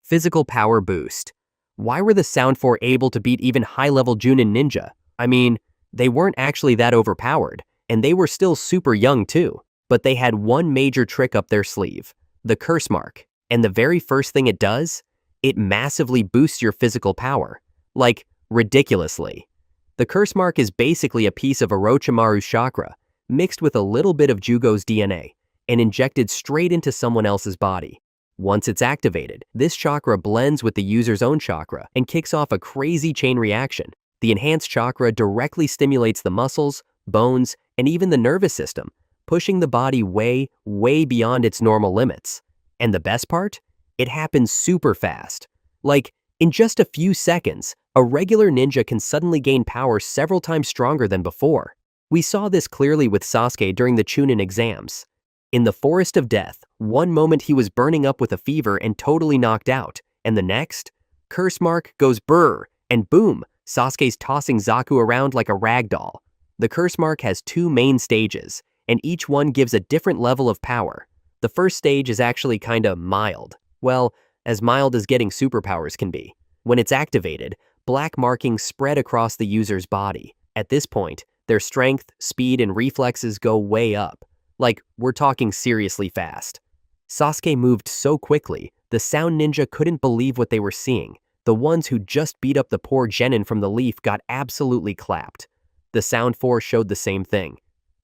Physical power boost. Why were the Sound 4 able to beat even high-level Jounin ninja? I mean, they weren't actually that overpowered, and they were still super young too. But they had one major trick up their sleeve, the curse mark. And the very first thing it does, it massively boosts your physical power. Like, ridiculously. The curse mark is basically a piece of Orochimaru's chakra, mixed with a little bit of Jugo's DNA, and injected straight into someone else's body. Once it's activated, this chakra blends with the user's own chakra and kicks off a crazy chain reaction. The enhanced chakra directly stimulates the muscles, bones, and even the nervous system, pushing the body way, way beyond its normal limits. And the best part? It happens super fast. Like, in just a few seconds, a regular ninja can suddenly gain power several times stronger than before. We saw this clearly with Sasuke during the Chunin exams. In the Forest of Death, one moment he was burning up with a fever and totally knocked out, and the next, curse mark goes brrr, and boom, Sasuke's tossing Zaku around like a rag doll. The curse mark has two main stages, and each one gives a different level of power. The first stage is actually kinda mild. Well, as mild as getting superpowers can be. When it's activated, black markings spread across the user's body. At this point, their strength, speed, and reflexes go way up. Like, we're talking seriously fast. Sasuke moved so quickly, the Sound Ninja couldn't believe what they were seeing. The ones who just beat up the poor Jounin from the leaf got absolutely clapped. The Sound 4 showed the same thing.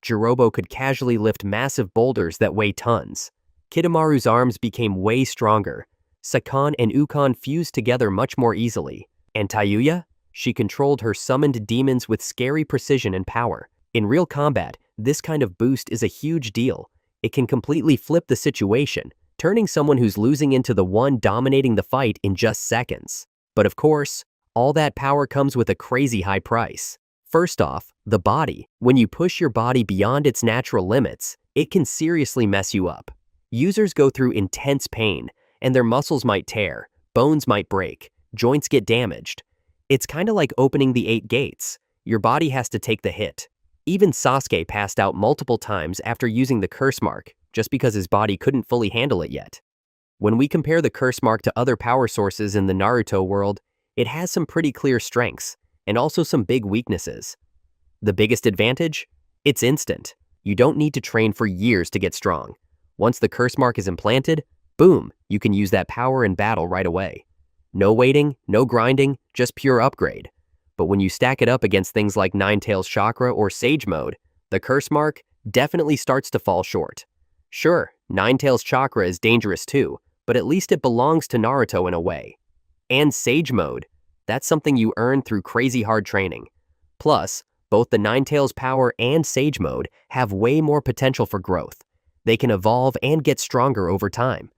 Jirobo could casually lift massive boulders that weigh tons. Kidomaru's arms became way stronger. Sakan and Ukon fused together much more easily. And Tayuya? She controlled her summoned demons with scary precision and power. In real combat, this kind of boost is a huge deal. It can completely flip the situation, turning someone who's losing into the one dominating the fight in just seconds. But of course, all that power comes with a crazy high price. First off, the body. When you push your body beyond its natural limits, it can seriously mess you up. Users go through intense pain, and their muscles might tear, bones might break, joints get damaged. It's kinda like opening the 8 gates. Your body has to take the hit. Even Sasuke passed out multiple times after using the curse mark, just because his body couldn't fully handle it yet. When we compare the curse mark to other power sources in the Naruto world, it has some pretty clear strengths, and also some big weaknesses. The biggest advantage? It's instant. You don't need to train for years to get strong. Once the curse mark is implanted, boom, you can use that power in battle right away. No waiting, no grinding, just pure upgrade. But when you stack it up against things like Nine-Tails Chakra or Sage Mode, the curse mark definitely starts to fall short. Sure, Nine-Tails Chakra is dangerous too, but at least it belongs to Naruto in a way. And Sage Mode, that's something you earn through crazy hard training. Plus, both the Nine-Tails Power and Sage Mode have way more potential for growth. They can evolve and get stronger over time.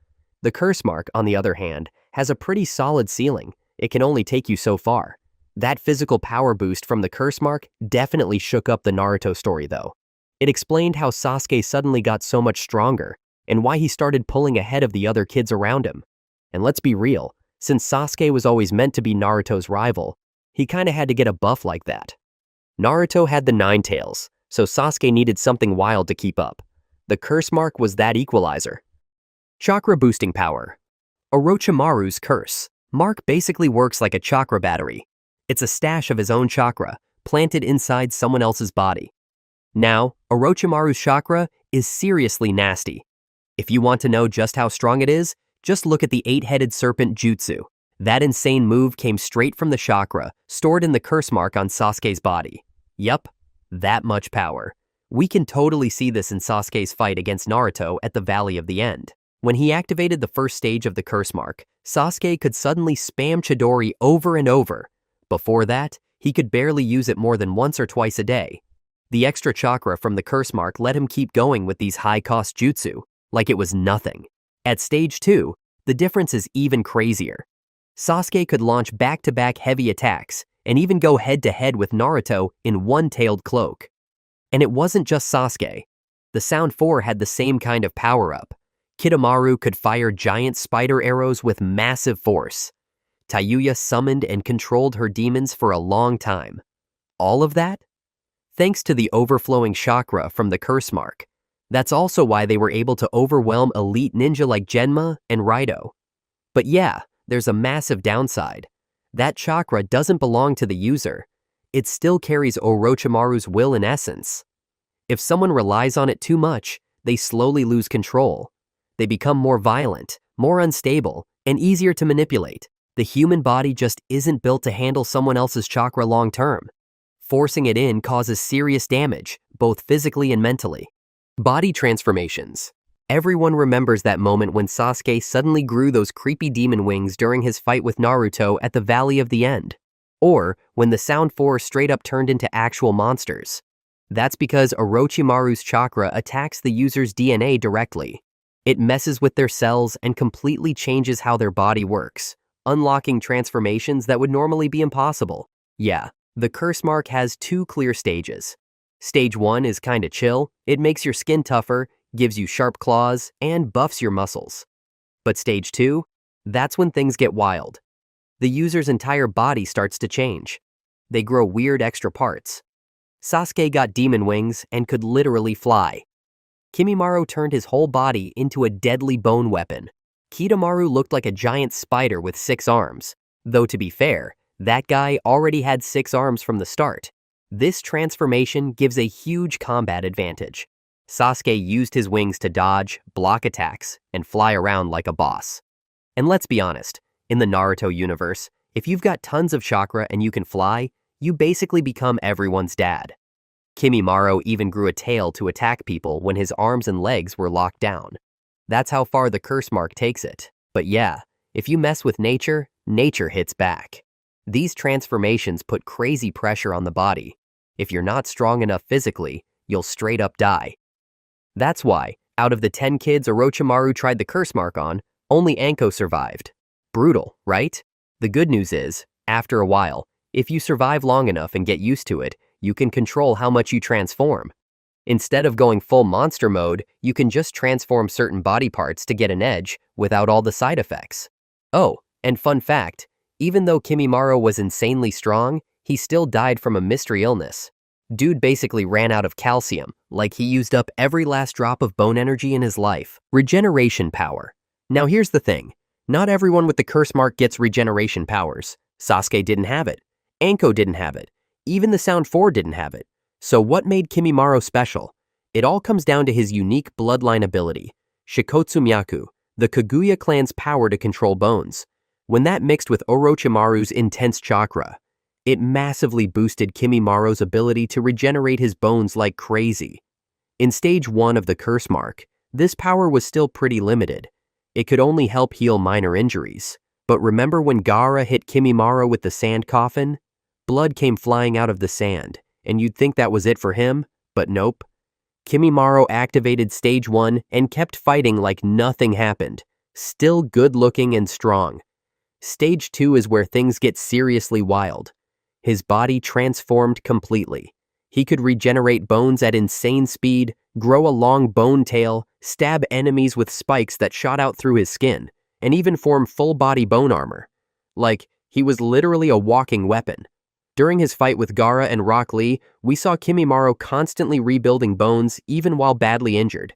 The curse mark, on the other hand, has a pretty solid ceiling. It can only take you so far. That physical power boost from the curse mark definitely shook up the Naruto story though. It explained how Sasuke suddenly got so much stronger, and why he started pulling ahead of the other kids around him. And let's be real, since Sasuke was always meant to be Naruto's rival, he kinda had to get a buff like that. Naruto had the Nine Tails, so Sasuke needed something wild to keep up. The curse mark was that equalizer. Chakra boosting power. Orochimaru's curse mark basically works like a chakra battery. It's a stash of his own chakra, planted inside someone else's body. Now, Orochimaru's chakra is seriously nasty. If you want to know just how strong it is, just look at the 8-headed serpent jutsu. That insane move came straight from the chakra, stored in the curse mark on Sasuke's body. Yup, that much power. We can totally see this in Sasuke's fight against Naruto at the Valley of the End. When he activated the first stage of the curse mark, Sasuke could suddenly spam Chidori over and over. Before that, he could barely use it more than once or twice a day. The extra chakra from the curse mark let him keep going with these high-cost jutsu, like it was nothing. At stage 2, the difference is even crazier. Sasuke could launch back-to-back heavy attacks, and even go head-to-head with Naruto in one-tailed cloak. And it wasn't just Sasuke. The Sound 4 had the same kind of power-up. Kidomaru could fire giant spider arrows with massive force. Tayuya summoned and controlled her demons for a long time. All of that? Thanks to the overflowing chakra from the curse mark. That's also why they were able to overwhelm elite ninja like Genma and Raido. But yeah, there's a massive downside. That chakra doesn't belong to the user. It still carries Orochimaru's will in essence. If someone relies on it too much, they slowly lose control. They become more violent, more unstable, and easier to manipulate. The human body just isn't built to handle someone else's chakra long term. Forcing it in causes serious damage, both physically and mentally. Body transformations. Everyone remembers that moment when Sasuke suddenly grew those creepy demon wings during his fight with Naruto at the Valley of the End. Or when the Sound Four straight up turned into actual monsters. That's because Orochimaru's chakra attacks the user's DNA directly. It messes with their cells and completely changes how their body works, unlocking transformations that would normally be impossible. Yeah, the curse mark has 2 clear stages. Stage 1 is kinda chill. It makes your skin tougher, gives you sharp claws, and buffs your muscles. But stage 2? That's when things get wild. The user's entire body starts to change. They grow weird extra parts. Sasuke got demon wings and could literally fly. Kimimaro turned his whole body into a deadly bone weapon. Kidomaru looked like a giant spider with 6 arms. Though to be fair, that guy already had 6 arms from the start. This transformation gives a huge combat advantage. Sasuke used his wings to dodge, block attacks, and fly around like a boss. And let's be honest, in the Naruto universe, if you've got tons of chakra and you can fly, you basically become everyone's dad. Kimimaro even grew a tail to attack people when his arms and legs were locked down. That's how far the curse mark takes it. But yeah, if you mess with nature, nature hits back. These transformations put crazy pressure on the body. If you're not strong enough physically, you'll straight up die. That's why, out of the 10 kids Orochimaru tried the curse mark on, only Anko survived. Brutal, right? The good news is, after a while, if you survive long enough and get used to it, you can control how much you transform. Instead of going full monster mode, you can just transform certain body parts to get an edge without all the side effects. Oh, and fun fact, even though Kimimaro was insanely strong, he still died from a mystery illness. Dude basically ran out of calcium, like he used up every last drop of bone energy in his life. Regeneration power. Now here's the thing. Not everyone with the curse mark gets regeneration powers. Sasuke didn't have it. Anko didn't have it. Even the Sound Four didn't have it. So what made Kimimaro special? It all comes down to his unique bloodline ability, Shikotsumyaku, the Kaguya clan's power to control bones. When that mixed with Orochimaru's intense chakra, it massively boosted Kimimaro's ability to regenerate his bones like crazy. In stage 1 of the curse mark, this power was still pretty limited. It could only help heal minor injuries. But remember when Gaara hit Kimimaro with the sand coffin? Blood came flying out of the sand, and you'd think that was it for him, but nope. Kimimaro activated stage 1 and kept fighting like nothing happened, still good-looking and strong. Stage 2 is where things get seriously wild. His body transformed completely. He could regenerate bones at insane speed, grow a long bone tail, stab enemies with spikes that shot out through his skin, and even form full-body bone armor. Like, he was literally a walking weapon. During his fight with Gaara and Rock Lee, we saw Kimimaro constantly rebuilding bones even while badly injured.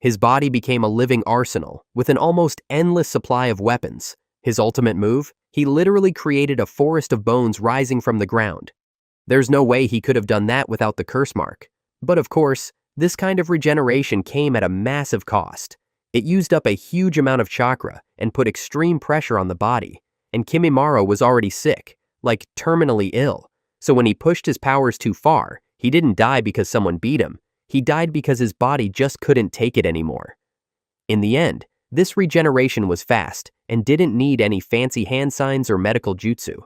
His body became a living arsenal, with an almost endless supply of weapons. His ultimate move? He literally created a forest of bones rising from the ground. There's no way he could have done that without the curse mark. But of course, this kind of regeneration came at a massive cost. It used up a huge amount of chakra and put extreme pressure on the body, and Kimimaro was already sick, like terminally ill. So when he pushed his powers too far, he didn't die because someone beat him. He died because his body just couldn't take it anymore. In the end, this regeneration was fast and didn't need any fancy hand signs or medical jutsu.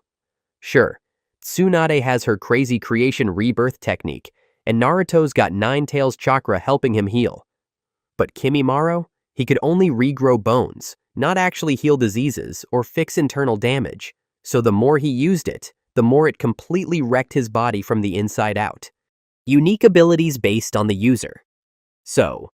Sure, Tsunade has her crazy creation rebirth technique, and Naruto's got 9 tails chakra helping him heal. But Kimimaro? He could only regrow bones, not actually heal diseases or fix internal damage. So the more he used it, the more it completely wrecked his body from the inside out. Unique abilities based on the user. So,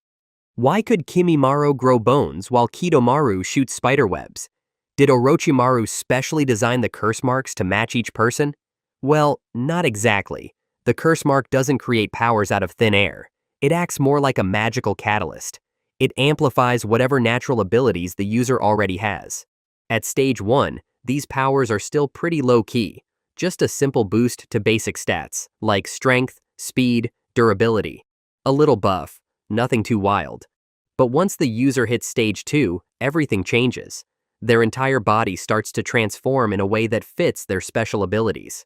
why could Kimimaro grow bones while Kidomaru shoots spiderwebs? Did Orochimaru specially design the curse marks to match each person? Well, not exactly. The curse mark doesn't create powers out of thin air. It acts more like a magical catalyst. It amplifies whatever natural abilities the user already has. At stage 1, these powers are still pretty low-key, just a simple boost to basic stats, like strength, speed, durability. A little buff, nothing too wild. But once the user hits stage 2, everything changes. Their entire body starts to transform in a way that fits their special abilities.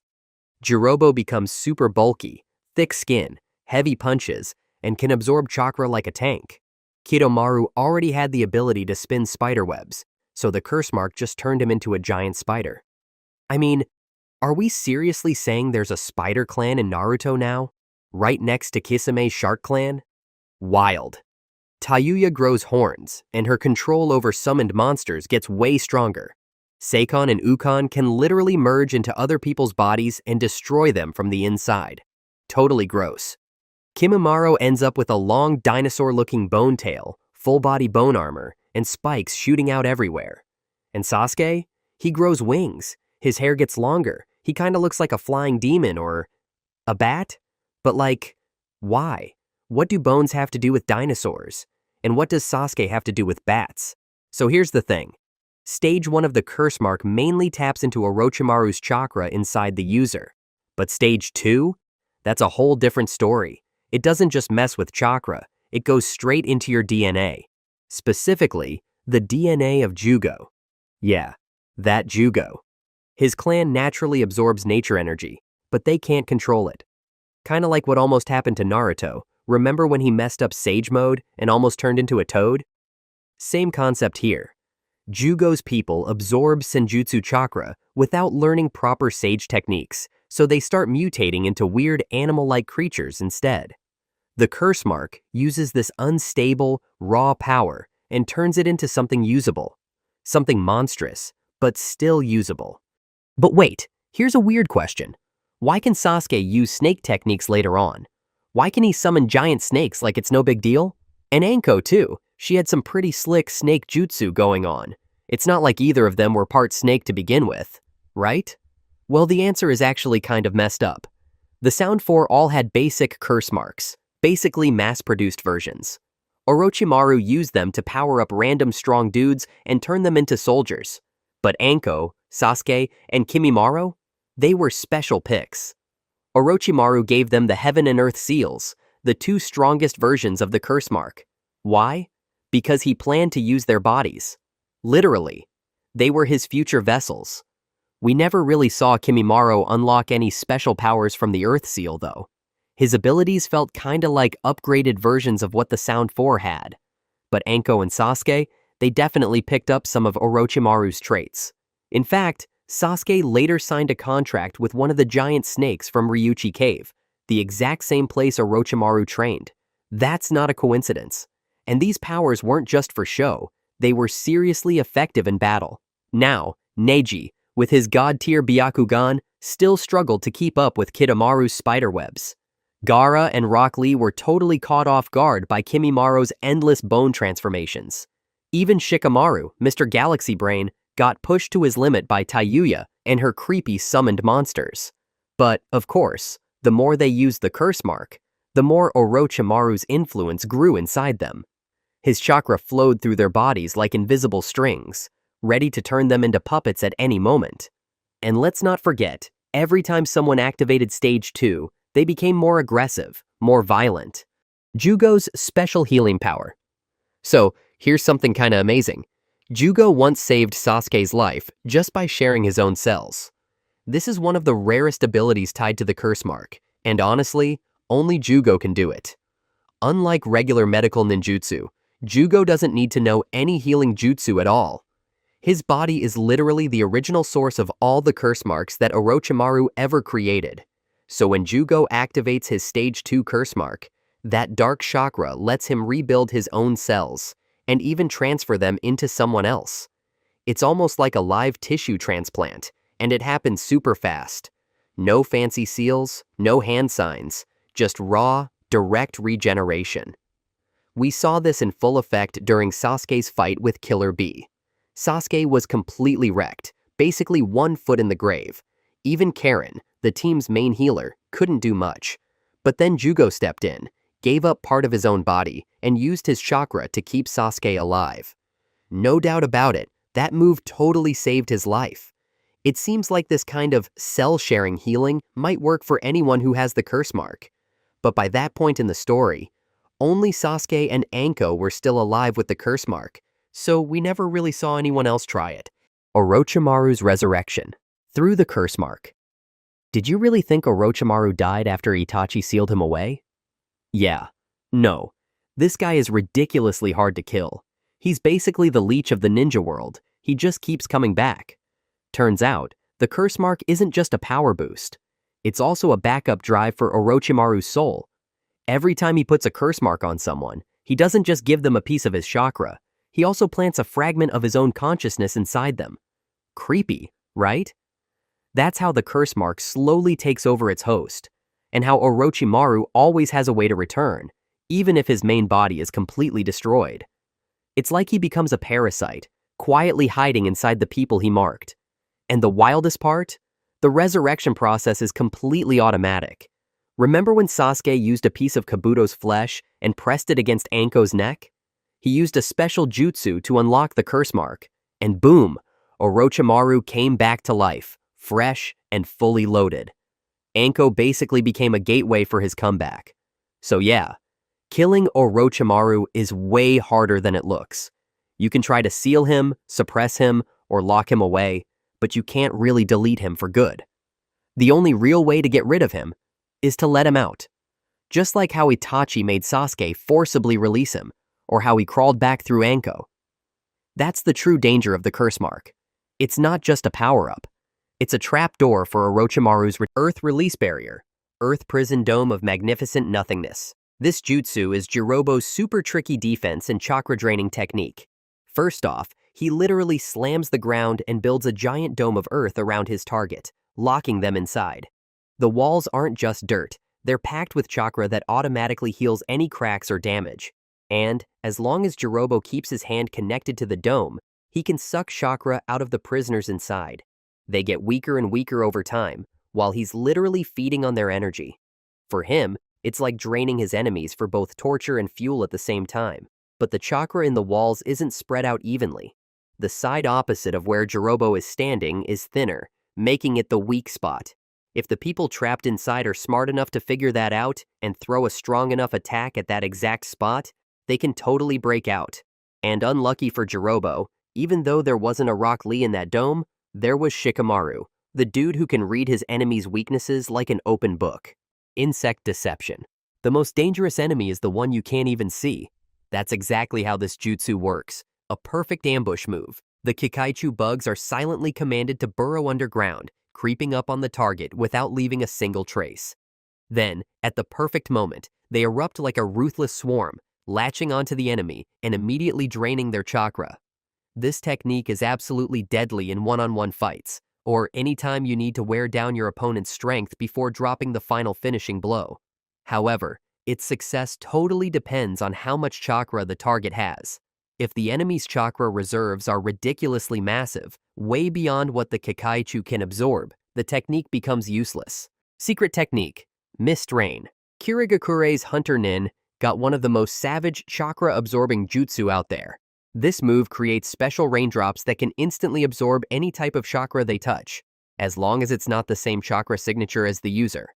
Jirobo becomes super bulky, thick skin, heavy punches, and can absorb chakra like a tank. Kidomaru already had the ability to spin spiderwebs, so the curse mark just turned him into a giant spider. I mean, are we seriously saying there's a spider clan in Naruto now? Right next to Kisame's shark clan? Wild. Tayuya grows horns, and her control over summoned monsters gets way stronger. Seikon and Ukon can literally merge into other people's bodies and destroy them from the inside. Totally gross. Kimimaro ends up with a long dinosaur-looking bone tail, full-body bone armor, and spikes shooting out everywhere. And Sasuke? He grows wings. His hair gets longer. He kinda looks like a flying demon or a bat? But like, why? What do bones have to do with dinosaurs? And what does Sasuke have to do with bats? So here's the thing. Stage 1 of the curse mark mainly taps into Orochimaru's chakra inside the user. But stage 2? That's a whole different story. It doesn't just mess with chakra, it goes straight into your DNA. Specifically, the DNA of Jugo. Yeah, that Jugo. His clan naturally absorbs nature energy, but they can't control it. Kinda like what almost happened to Naruto. Remember when he messed up Sage Mode and almost turned into a toad? Same concept here. Jugo's people absorb Senjutsu chakra without learning proper Sage techniques, so they start mutating into weird animal-like creatures instead. The curse mark uses this unstable, raw power and turns it into something usable. Something monstrous, but still usable. But wait, here's a weird question. Why can Sasuke use snake techniques later on? Why can he summon giant snakes like it's no big deal? And Anko too, she had some pretty slick snake jutsu going on. It's not like either of them were part snake to begin with, right? Well, the answer is actually kind of messed up. The Sound 4 all had basic curse marks, basically mass-produced versions. Orochimaru used them to power up random strong dudes and turn them into soldiers. But Anko, Sasuke, and Kimimaro? They were special picks. Orochimaru gave them the Heaven and Earth seals, the two strongest versions of the curse mark. Why? Because he planned to use their bodies. Literally. They were his future vessels. We never really saw Kimimaro unlock any special powers from the Earth seal, though. His abilities felt kinda like upgraded versions of what the Sound 4 had. But Anko and Sasuke, they definitely picked up some of Orochimaru's traits. In fact, Sasuke later signed a contract with one of the giant snakes from Ryuchi Cave, the exact same place Orochimaru trained. That's not a coincidence. And these powers weren't just for show, they were seriously effective in battle. Now, Neji, with his god-tier Byakugan, still struggled to keep up with Kidomaru's spiderwebs. Gaara and Rock Lee were totally caught off guard by Kimimaro's endless bone transformations. Even Shikamaru, Mr. Galaxy Brain, got pushed to his limit by Tayuya and her creepy summoned monsters. But, of course, the more they used the curse mark, the more Orochimaru's influence grew inside them. His chakra flowed through their bodies like invisible strings, ready to turn them into puppets at any moment. And let's not forget, every time someone activated stage 2, they became more aggressive, more violent. Jugo's special healing power. So, here's something kinda amazing. Jugo once saved Sasuke's life just by sharing his own cells. This is one of the rarest abilities tied to the curse mark, and honestly, only Jugo can do it. Unlike regular medical ninjutsu, Jugo doesn't need to know any healing jutsu at all. His body is literally the original source of all the curse marks that Orochimaru ever created. So when Jugo activates his stage 2 curse mark, that dark chakra lets him rebuild his own cells, and even transfer them into someone else. It's almost like a live tissue transplant, and it happens super fast. No fancy seals, no hand signs, just raw, direct regeneration. We saw this in full effect during Sasuke's fight with Killer Bee. Sasuke was completely wrecked, basically 1 foot in the grave. Even Karen, the team's main healer, couldn't do much. But then Jugo stepped in, gave up part of his own body, and used his chakra to keep Sasuke alive. No doubt about it, That move totally saved his life. It seems like this kind of cell-sharing healing might work for anyone who has the curse mark. But by that point in the story, only Sasuke and Anko were still alive with the curse mark, so we never really saw anyone else try it. Orochimaru's resurrection. Through the curse mark. Did you really think Orochimaru died after Itachi sealed him away? Yeah. No. This guy is ridiculously hard to kill. He's basically the leech of the ninja world. He just keeps coming back. Turns out, the curse mark isn't just a power boost. It's also a backup drive for Orochimaru's soul. Every time he puts a curse mark on someone, he doesn't just give them a piece of his chakra. He also plants a fragment of his own consciousness inside them. Creepy, right? That's how the curse mark slowly takes over its host, and how Orochimaru always has a way to return, even if his main body is completely destroyed. It's like he becomes a parasite, quietly hiding inside the people he marked. And the wildest part? The resurrection process is completely automatic. Remember when Sasuke used a piece of Kabuto's flesh and pressed it against Anko's neck? He used a special jutsu to unlock the curse mark, and boom, Orochimaru came back to life, fresh and fully loaded. Anko basically became a gateway for his comeback. So yeah, killing Orochimaru is way harder than it looks. You can try to seal him, suppress him, or lock him away, but you can't really delete him for good. The only real way to get rid of him is to let him out. Just like how Itachi made Sasuke forcibly release him, or how he crawled back through Anko. That's the true danger of the curse mark. It's not just a power-up. It's a trapdoor for Orochimaru's Earth Release Barrier, Earth Prison Dome of Magnificent Nothingness. This jutsu is Jirobo's super tricky defense and chakra-draining technique. First off, he literally slams the ground and builds a giant dome of earth around his target, locking them inside. The walls aren't just dirt, they're packed with chakra that automatically heals any cracks or damage. And, as long as Jirobo keeps his hand connected to the dome, he can suck chakra out of the prisoners inside. They get weaker and weaker over time, while he's literally feeding on their energy. For him, it's like draining his enemies for both torture and fuel at the same time. But the chakra in the walls isn't spread out evenly. The side opposite of where Jirobo is standing is thinner, making it the weak spot. If the people trapped inside are smart enough to figure that out and throw a strong enough attack at that exact spot, they can totally break out. And unlucky for Jirobo, even though there wasn't a Rock Lee in that dome, there was Shikamaru, the dude who can read his enemy's weaknesses like an open book. Insect deception. The most dangerous enemy is the one you can't even see. That's exactly how this jutsu works. A perfect ambush move. The Kikaichu bugs are silently commanded to burrow underground, creeping up on the target without leaving a single trace. Then, at the perfect moment, they erupt like a ruthless swarm, latching onto the enemy and immediately draining their chakra. This technique is absolutely deadly in one-on-one fights, or anytime you need to wear down your opponent's strength before dropping the final finishing blow. However, its success totally depends on how much chakra the target has. If the enemy's chakra reserves are ridiculously massive, way beyond what the Kikaichu can absorb, the technique becomes useless. Secret technique: Mist Rain. Kirigakure's Hunter Nin got one of the most savage chakra-absorbing jutsu out there. This move creates special raindrops that can instantly absorb any type of chakra they touch, as long as it's not the same chakra signature as the user.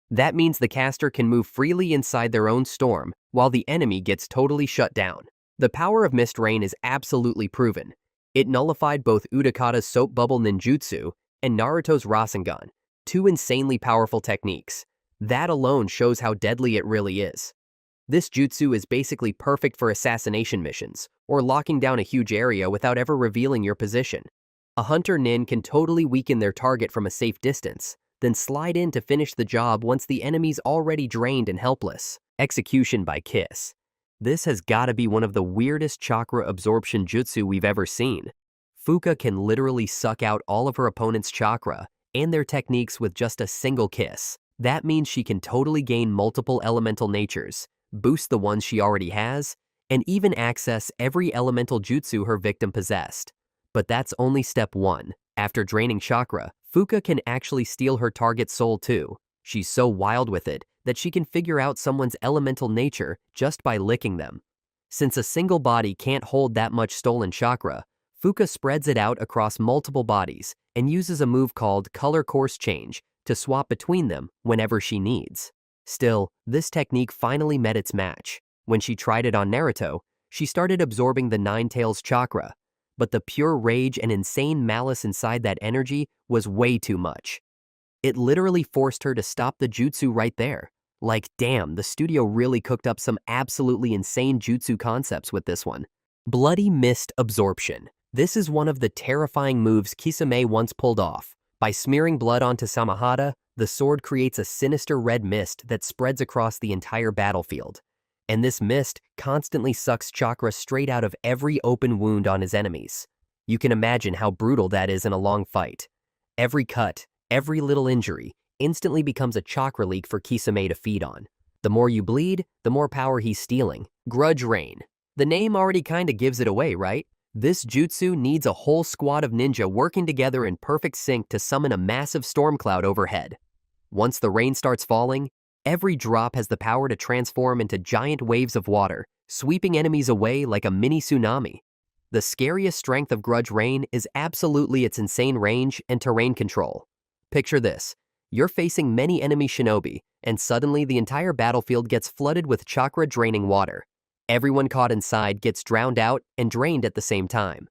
That means the caster can move freely inside their own storm, while the enemy gets totally shut down. The power of Mist Rain is absolutely proven. It nullified both Utakata's Soap Bubble Ninjutsu and Naruto's Rasengan, two insanely powerful techniques. That alone shows how deadly it really is. This jutsu is basically perfect for assassination missions, or locking down a huge area without ever revealing your position. A Hunter Nin can totally weaken their target from a safe distance, then slide in to finish the job once the enemy's already drained and helpless. Execution by Kiss. This has gotta be one of the weirdest chakra absorption jutsu we've ever seen. Fuka can literally suck out all of her opponent's chakra and their techniques with just a single kiss. That means she can totally gain multiple elemental natures, boost the ones she already has, and even access every elemental jutsu her victim possessed. But that's only step one. After draining chakra, Fuka can actually steal her target's soul too. She's so wild with it that she can figure out someone's elemental nature just by licking them. Since a single body can't hold that much stolen chakra, Fuka spreads it out across multiple bodies and uses a move called color course change to swap between them whenever she needs. Still, this technique finally met its match. When she tried it on Naruto, she started absorbing the Nine Tails chakra, but the pure rage and insane malice inside that energy was way too much. It literally forced her to stop the jutsu right there. Like, damn, the studio really cooked up some absolutely insane jutsu concepts with this one. Bloody Mist Absorption. This is one of the terrifying moves Kisame once pulled off. By smearing blood onto Samahata, the sword creates a sinister red mist that spreads across the entire battlefield. And this mist constantly sucks chakra straight out of every open wound on his enemies. You can imagine how brutal that is in a long fight. Every cut, every little injury, instantly becomes a chakra leak for Kisame to feed on. The more you bleed, the more power he's stealing. Grudge Rain. The name already kinda gives it away, right? This jutsu needs a whole squad of ninja working together in perfect sync to summon a massive storm cloud overhead. Once the rain starts falling, every drop has the power to transform into giant waves of water, sweeping enemies away like a mini tsunami. The scariest strength of Grudge Rain is absolutely its insane range and terrain control. Picture this. You're facing many enemy shinobi, and suddenly the entire battlefield gets flooded with chakra-draining water. Everyone caught inside gets drowned out and drained at the same time.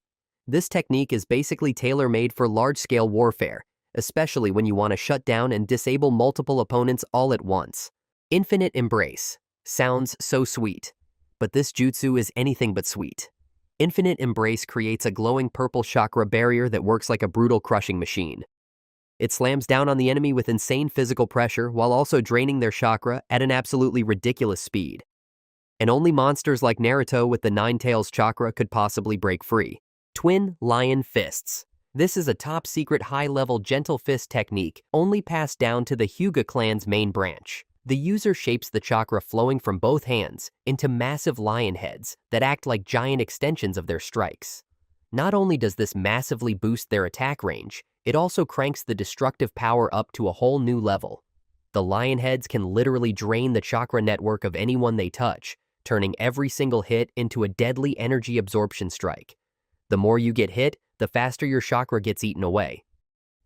This technique is basically tailor-made for large-scale warfare, especially when you want to shut down and disable multiple opponents all at once. Infinite Embrace. Sounds so sweet, but this jutsu is anything but sweet. Infinite Embrace creates a glowing purple chakra barrier that works like a brutal crushing machine. It slams down on the enemy with insane physical pressure while also draining their chakra at an absolutely ridiculous speed. And only monsters like Naruto with the Nine Tails chakra could possibly break free. Twin Lion Fists. This is a top-secret high-level gentle fist technique only passed down to the Hyuga clan's main branch. The user shapes the chakra flowing from both hands into massive lion heads that act like giant extensions of their strikes. Not only does this massively boost their attack range, it also cranks the destructive power up to a whole new level. The lion heads can literally drain the chakra network of anyone they touch, turning every single hit into a deadly energy absorption strike. The more you get hit, the faster your chakra gets eaten away.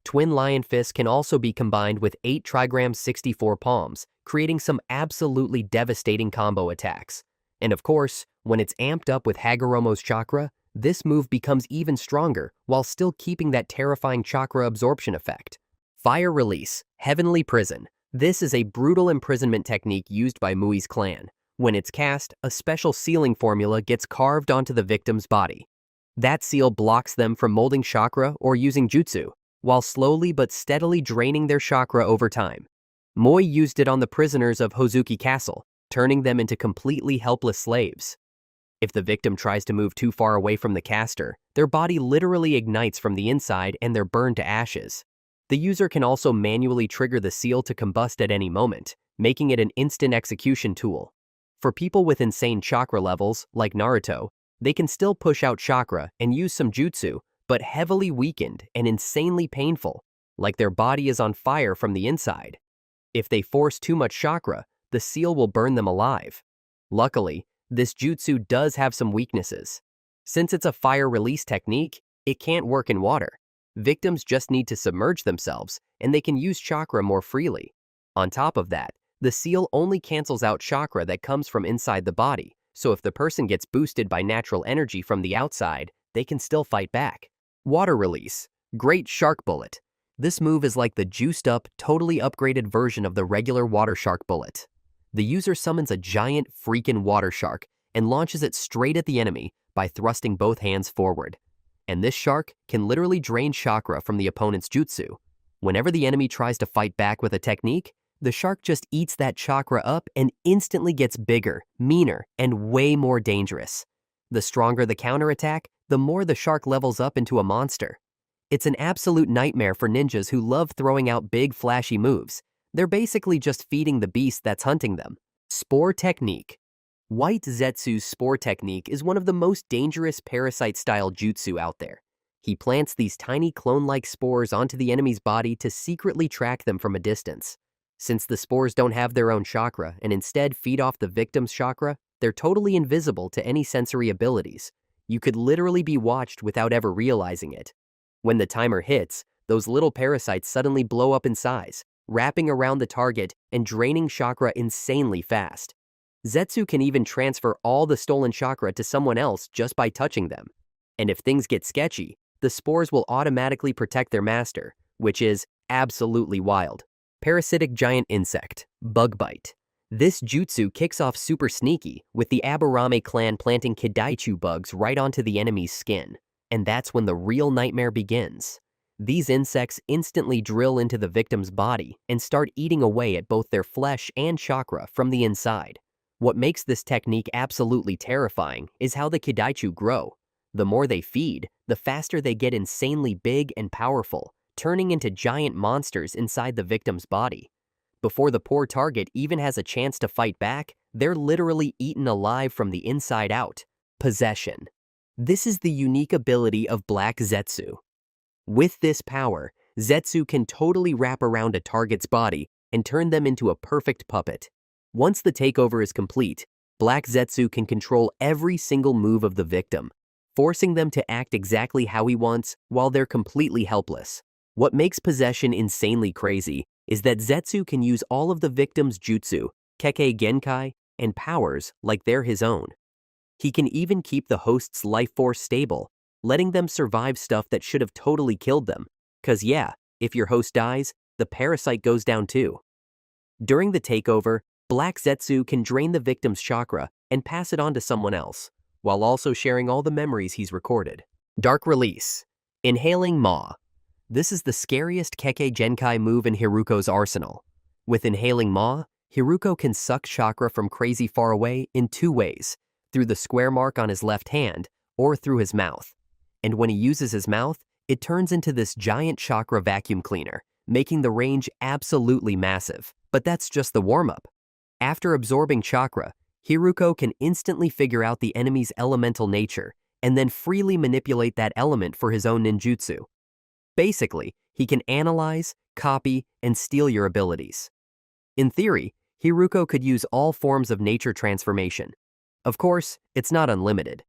Twin Lion Fists can also be combined with 8 trigrams 64 palms, creating some absolutely devastating combo attacks. And of course, when it's amped up with Hagoromo's chakra, this move becomes even stronger while still keeping that terrifying chakra absorption effect. Fire Release. Heavenly Prison. This is a brutal imprisonment technique used by Mui's clan. When it's cast, a special sealing formula gets carved onto the victim's body. That seal blocks them from molding chakra or using jutsu, while slowly but steadily draining their chakra over time. Moi used it on the prisoners of Hozuki Castle, turning them into completely helpless slaves. If the victim tries to move too far away from the caster, their body literally ignites from the inside and they're burned to ashes. The user can also manually trigger the seal to combust at any moment, making it an instant execution tool. For people with insane chakra levels, like Naruto, they can still push out chakra and use some jutsu, but heavily weakened and insanely painful, like their body is on fire from the inside. If they force too much chakra, the seal will burn them alive. Luckily, this jutsu does have some weaknesses. Since it's a fire release technique, it can't work in water. Victims just need to submerge themselves, and they can use chakra more freely. On top of that, the seal only cancels out chakra that comes from inside the body, so if the person gets boosted by natural energy from the outside, they can still fight back. Water Release. Great Shark Bullet. This move is like the juiced-up, totally upgraded version of the regular water shark bullet. The user summons a giant freaking water shark and launches it straight at the enemy by thrusting both hands forward. And this shark can literally drain chakra from the opponent's jutsu. Whenever the enemy tries to fight back with a technique, the shark just eats that chakra up and instantly gets bigger, meaner, and way more dangerous. The stronger the counterattack, the more the shark levels up into a monster. It's an absolute nightmare for ninjas who love throwing out big, flashy moves. They're basically just feeding the beast that's hunting them. Spore Technique. White Zetsu's Spore Technique is one of the most dangerous parasite-style jutsu out there. He plants these tiny clone-like spores onto the enemy's body to secretly track them from a distance. Since the spores don't have their own chakra and instead feed off the victim's chakra, they're totally invisible to any sensory abilities. You could literally be watched without ever realizing it. When the timer hits, those little parasites suddenly blow up in size, wrapping around the target and draining chakra insanely fast. Zetsu can even transfer all the stolen chakra to someone else just by touching them. And if things get sketchy, the spores will automatically protect their master, which is absolutely wild. Parasitic giant insect, bug bite. This jutsu kicks off super sneaky, with the Aburame clan planting Kidaichu bugs right onto the enemy's skin. And that's when the real nightmare begins. These insects instantly drill into the victim's body and start eating away at both their flesh and chakra from the inside. What makes this technique absolutely terrifying is how the Kidaichu grow. The more they feed, the faster they get insanely big and powerful, turning into giant monsters inside the victim's body. Before the poor target even has a chance to fight back, they're literally eaten alive from the inside out. Possession. This is the unique ability of Black Zetsu. With this power, Zetsu can totally wrap around a target's body and turn them into a perfect puppet. Once the takeover is complete, Black Zetsu can control every single move of the victim, forcing them to act exactly how he wants while they're completely helpless. What makes possession insanely crazy is that Zetsu can use all of the victim's jutsu, Kekkei Genkai, and powers like they're his own. He can even keep the host's life force stable, letting them survive stuff that should have totally killed them. 'Cause yeah, if your host dies, the parasite goes down too. During the takeover, Black Zetsu can drain the victim's chakra and pass it on to someone else, while also sharing all the memories he's recorded. Dark Release. Inhaling Maw. This is the scariest Kekkei Genkai move in Hiruko's arsenal. With Inhaling Maw, Hiruko can suck chakra from crazy far away in two ways, through the square mark on his left hand or through his mouth. And when he uses his mouth, it turns into this giant chakra vacuum cleaner, making the range absolutely massive. But that's just the warm-up. After absorbing chakra, Hiruko can instantly figure out the enemy's elemental nature and then freely manipulate that element for his own ninjutsu. Basically, he can analyze, copy, and steal your abilities. In theory, Hiruko could use all forms of nature transformation. Of course, it's not unlimited.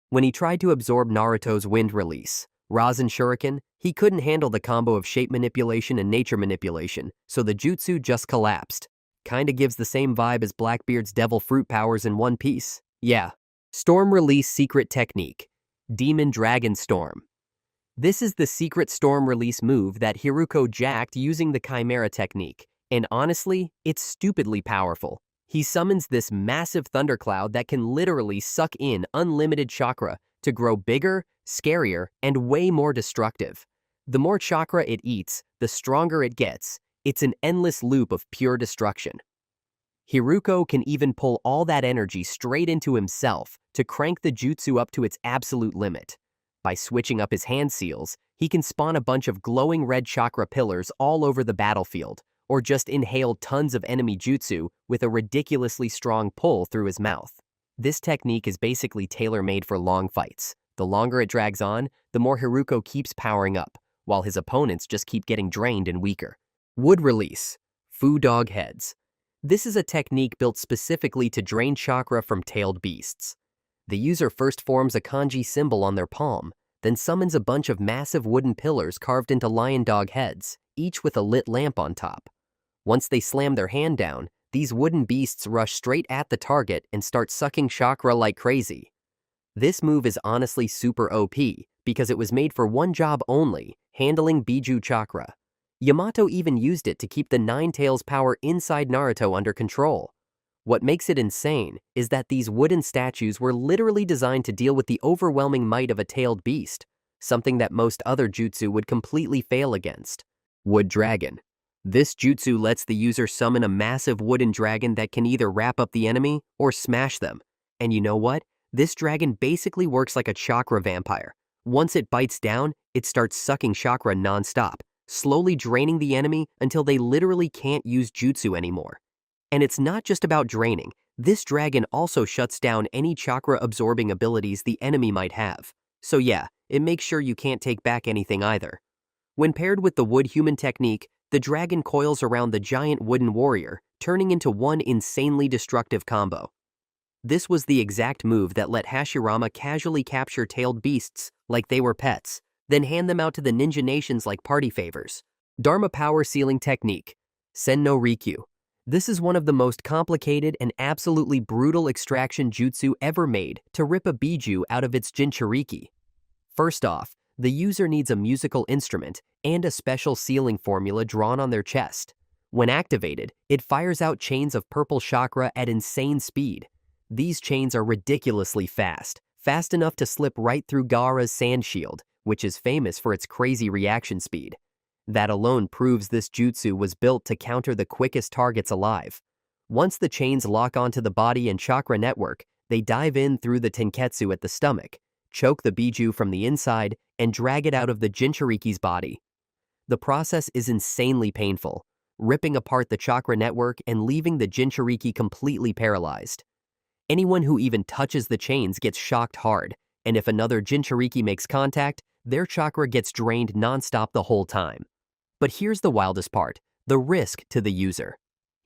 When he tried to absorb Naruto's wind release, Rasen Shuriken, he couldn't handle the combo of shape manipulation and nature manipulation, so the jutsu just collapsed. Kinda gives the same vibe as Blackbeard's devil fruit powers in One Piece. Yeah. Storm Release Secret Technique. Demon Dragon Storm. This is the secret storm release move that Hiruko jacked using the Chimera technique, and honestly, it's stupidly powerful. He summons this massive thundercloud that can literally suck in unlimited chakra to grow bigger, scarier, and way more destructive. The more chakra it eats, the stronger it gets. It's an endless loop of pure destruction. Hiruko can even pull all that energy straight into himself to crank the jutsu up to its absolute limit. By switching up his hand seals, he can spawn a bunch of glowing red chakra pillars all over the battlefield, or just inhale tons of enemy jutsu with a ridiculously strong pull through his mouth. This technique is basically tailor-made for long fights. The longer it drags on, the more Hiruko keeps powering up, while his opponents just keep getting drained and weaker. Wood Release. Fu Dog Heads. This is a technique built specifically to drain chakra from tailed beasts. The user first forms a kanji symbol on their palm, then summons a bunch of massive wooden pillars carved into lion dog heads, each with a lit lamp on top. Once they slam their hand down, these wooden beasts rush straight at the target and start sucking chakra like crazy. This move is honestly super OP because it was made for one job only, handling Biju chakra. Yamato even used it to keep the Nine Tails power inside Naruto under control. What makes it insane is that these wooden statues were literally designed to deal with the overwhelming might of a tailed beast, something that most other jutsu would completely fail against. Wood Dragon. This jutsu lets the user summon a massive wooden dragon that can either wrap up the enemy or smash them. And you know what? This dragon basically works like a chakra vampire. Once it bites down, it starts sucking chakra non-stop, slowly draining the enemy until they literally can't use jutsu anymore. And it's not just about draining. This dragon also shuts down any chakra-absorbing abilities the enemy might have. So yeah, it makes sure you can't take back anything either. When paired with the wood human technique, the dragon coils around the giant wooden warrior, turning into one insanely destructive combo. This was the exact move that let Hashirama casually capture tailed beasts like they were pets, then hand them out to the ninja nations like party favors. Dharma Power Sealing Technique, Sen no Rikyu. This is one of the most complicated and absolutely brutal extraction jutsu ever made to rip a biju out of its jinchuriki. First off, the user needs a musical instrument and a special sealing formula drawn on their chest. When activated, it fires out chains of purple chakra at insane speed. These chains are ridiculously fast enough to slip right through Gaara's sand shield, which is famous for its crazy reaction speed. That alone proves this jutsu was built to counter the quickest targets alive. Once the chains lock onto the body and chakra network, they dive in through the tenketsu at the stomach, choke the biju from the inside, and drag it out of the jinchuriki's body. The process is insanely painful, ripping apart the chakra network and leaving the jinchuriki completely paralyzed. Anyone who even touches the chains gets shocked hard, and if another jinchuriki makes contact, their chakra gets drained nonstop the whole time. But here's the wildest part, the risk to the user.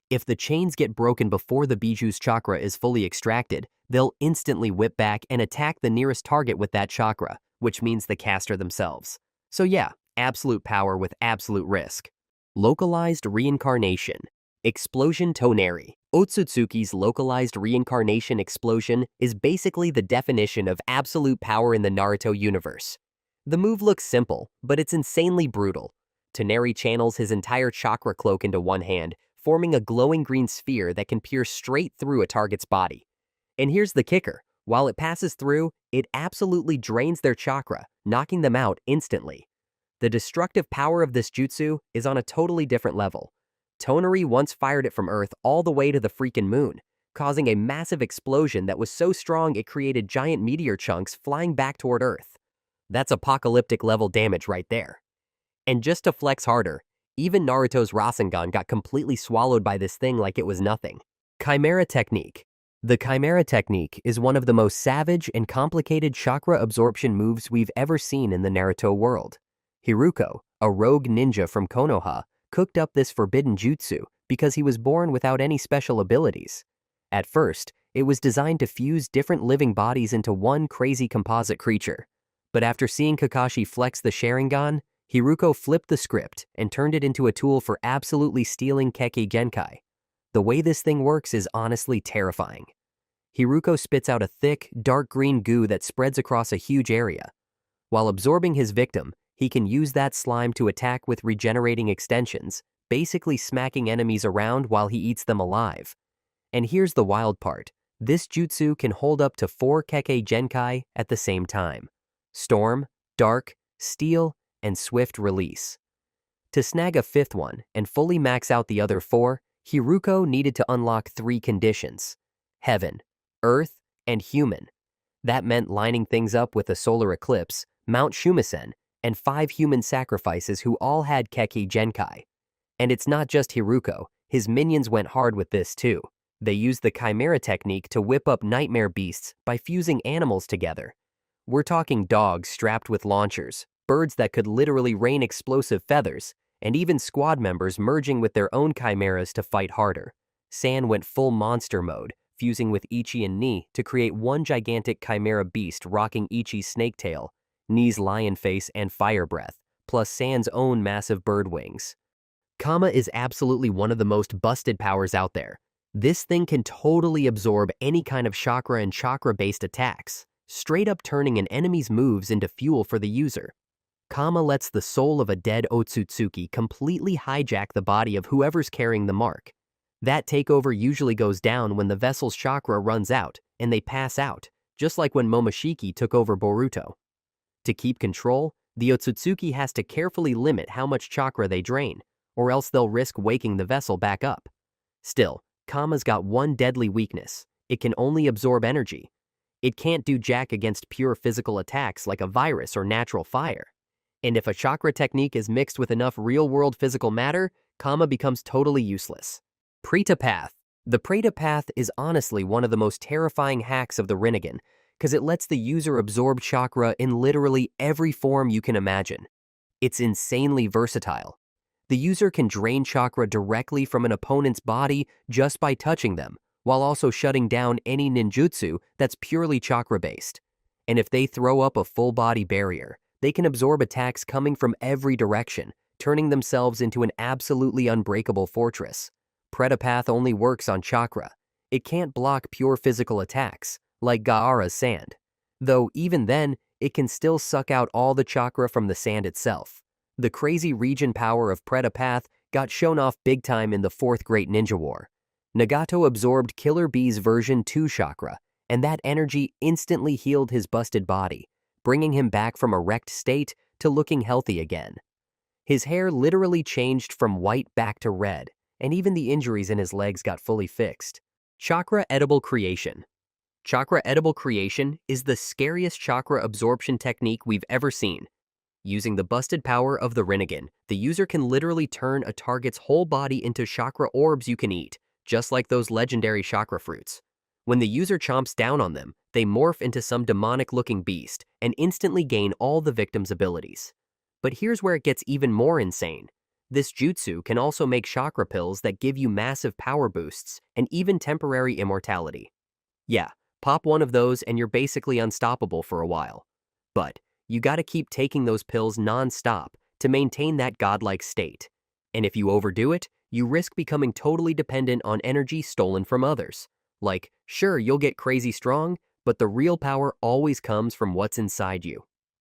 If the chains get broken before the biju's chakra is fully extracted, they'll instantly whip back and attack the nearest target with that chakra, which means the caster themselves. So yeah, absolute power with absolute risk. Localized Reincarnation. Explosion Toneri. Otsutsuki's localized reincarnation explosion is basically the definition of absolute power in the Naruto universe. The move looks simple, but it's insanely brutal. Toneri channels his entire chakra cloak into one hand, forming a glowing green sphere that can pierce straight through a target's body. And here's the kicker. While it passes through, it absolutely drains their chakra, knocking them out instantly. The destructive power of this jutsu is on a totally different level. Toneri once fired it from Earth all the way to the freaking moon, causing a massive explosion that was so strong it created giant meteor chunks flying back toward Earth. That's apocalyptic level damage right there. And just to flex harder, even Naruto's Rasengan got completely swallowed by this thing like it was nothing. Chimera Technique. The Chimera Technique is one of the most savage and complicated chakra absorption moves we've ever seen in the Naruto world. Hiruko, a rogue ninja from Konoha, cooked up this forbidden jutsu because he was born without any special abilities. At first, it was designed to fuse different living bodies into one crazy composite creature. But after seeing Kakashi flex the Sharingan, Hiruko flipped the script and turned it into a tool for absolutely stealing Kekkei Genkai. The way this thing works is honestly terrifying. Hiruko spits out a thick, dark green goo that spreads across a huge area. While absorbing his victim, he can use that slime to attack with regenerating extensions, basically smacking enemies around while he eats them alive. And here's the wild part. This jutsu can hold up to 4 Kekkei Genkai at the same time. Storm, Dark, Steel, and Swift Release. To snag a 5th one and fully max out the other 4, Hiruko needed to unlock 3 conditions: Heaven, Earth, and Human. That meant lining things up with a solar eclipse, Mount Shumisen, and 5 human sacrifices who all had Kekkei Genkai. And it's not just Hiruko, his minions went hard with this too. They used the Chimera technique to whip up nightmare beasts by fusing animals together. We're talking dogs strapped with launchers, birds that could literally rain explosive feathers, and even squad members merging with their own chimeras to fight harder. San went full monster mode, fusing with Ichi and Ni to create one gigantic chimera beast rocking Ichi's snake tail, Ni's lion face and fire breath, plus San's own massive bird wings. Kama is absolutely one of the most busted powers out there. This thing can totally absorb any kind of chakra and chakra-based attacks, straight up turning an enemy's moves into fuel for the user. Kama lets the soul of a dead Otsutsuki completely hijack the body of whoever's carrying the mark. That takeover usually goes down when the vessel's chakra runs out and they pass out, just like when Momoshiki took over Boruto. To keep control, the Otsutsuki has to carefully limit how much chakra they drain, or else they'll risk waking the vessel back up. Still, Kama's got one deadly weakness. It can only absorb energy. It can't do jack against pure physical attacks like a virus or natural fire. And if a chakra technique is mixed with enough real-world physical matter, Kama becomes totally useless. Preta Path. The Preta Path is honestly one of the most terrifying hacks of the Rinnegan, because it lets the user absorb chakra in literally every form you can imagine. It's insanely versatile. The user can drain chakra directly from an opponent's body just by touching them, while also shutting down any ninjutsu that's purely chakra-based. And if they throw up a full-body barrier, they can absorb attacks coming from every direction, turning themselves into an absolutely unbreakable fortress. Predapath only works on chakra. It can't block pure physical attacks, like Gaara's sand. Though even then, it can still suck out all the chakra from the sand itself. The crazy regen power of Predapath got shown off big time in the Fourth Great Ninja War. Nagato absorbed Killer Bee's version 2 chakra, and that energy instantly healed his busted body, bringing him back from a wrecked state to looking healthy again. His hair literally changed from white back to red, and even the injuries in his legs got fully fixed. Chakra Edible Creation. Chakra Edible Creation is the scariest chakra absorption technique we've ever seen. Using the busted power of the Rinnegan, the user can literally turn a target's whole body into chakra orbs you can eat, just like those legendary chakra fruits. When the user chomps down on them, they morph into some demonic-looking beast and instantly gain all the victim's abilities. But here's where it gets even more insane. This jutsu can also make chakra pills that give you massive power boosts and even temporary immortality. Yeah, pop one of those and you're basically unstoppable for a while. But you gotta keep taking those pills non-stop to maintain that godlike state. And if you overdo it, you risk becoming totally dependent on energy stolen from others. Like, sure, you'll get crazy strong, but the real power always comes from what's inside you.